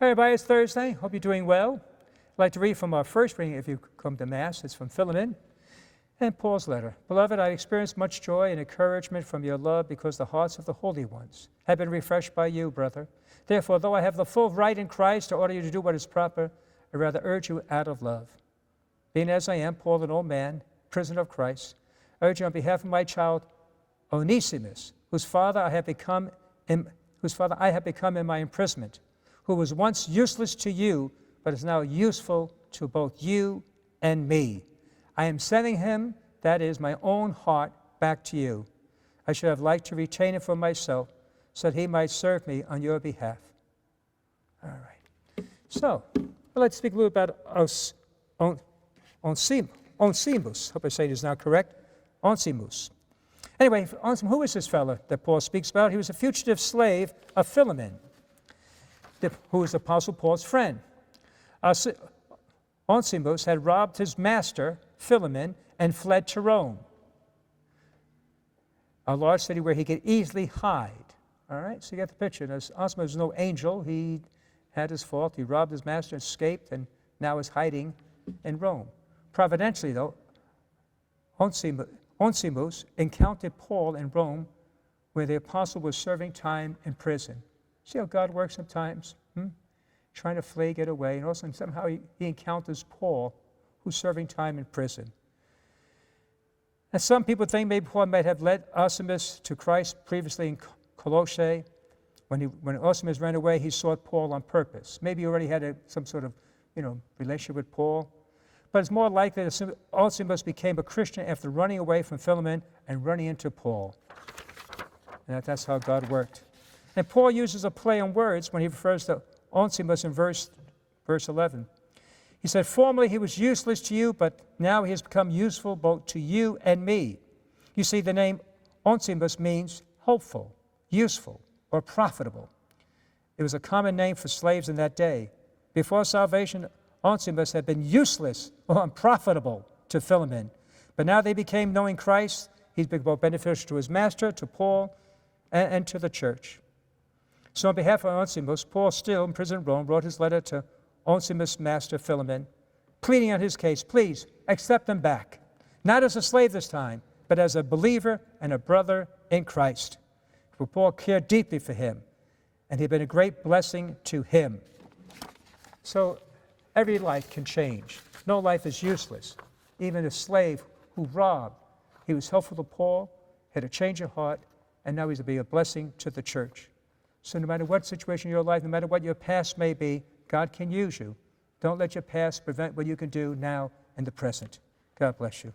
Hey everybody, it's Thursday. Hope you're doing well. I'd like to read from our first reading if you come to Mass. It's from Philemon and Paul's letter. Beloved, I experienced much joy and encouragement from your love because the hearts of the holy ones have been refreshed by you, brother. Therefore, though I have the full right in Christ to order you to do what is proper, I rather urge you out of love. Being as I am, Paul, an old man, prisoner of Christ, I urge you on behalf of my child Onesimus, whose father I have become in my imprisonment, who was once useless to you, but is now useful to both you and me. I am sending him, that is, my own heart, back to you. I should have liked to retain him for myself, so that he might serve me on your behalf. All right. So, I'd like to speak a little about Onesimus. Hope I say it is now correct. Onesimus. Anyway, who is this fellow that Paul speaks about? He was a fugitive slave of Philemon, who was Apostle Paul's friend. Onesimus had robbed his master, Philemon, and fled to Rome, a large city where he could easily hide. All right, so you get the picture. Onesimus was no angel. He had his fault. He robbed his master, escaped, and now is hiding in Rome. Providentially, though, Onesimus encountered Paul in Rome, where the apostle was serving time in prison. See how God works sometimes? Trying to flee, get away, and also somehow he encounters Paul, who's serving time in prison. And some people think maybe Paul might have led Onesimus to Christ previously in Colossae. When Onesimus ran away, he sought Paul on purpose. Maybe he already had some sort of relationship with Paul. But it's more likely that Onesimus became a Christian after running away from Philemon and running into Paul. And that's how God worked. And Paul uses a play on words when he refers to Onesimus in verse 11. He said, formerly he was useless to you, but now he has become useful both to you and me. You see, the name Onesimus means hopeful, useful, or profitable. It was a common name for slaves in that day. Before salvation, Onesimus had been useless or unprofitable to Philemon. But now they became, knowing Christ, he's been both beneficial to his master, to Paul, and to the church. So on behalf of Onesimus, Paul, still in prison in Rome, wrote his letter to Onesimus' master, Philemon, pleading on his case, please accept him back, not as a slave this time, but as a believer and a brother in Christ. For Paul cared deeply for him, and he had been a great blessing to him. So every life can change. No life is useless. Even a slave who robbed, he was helpful to Paul, had a change of heart, and now he's to be a blessing to the church. So no matter what situation in your life, no matter what your past may be, God can use you. Don't let your past prevent what you can do now in the present. God bless you.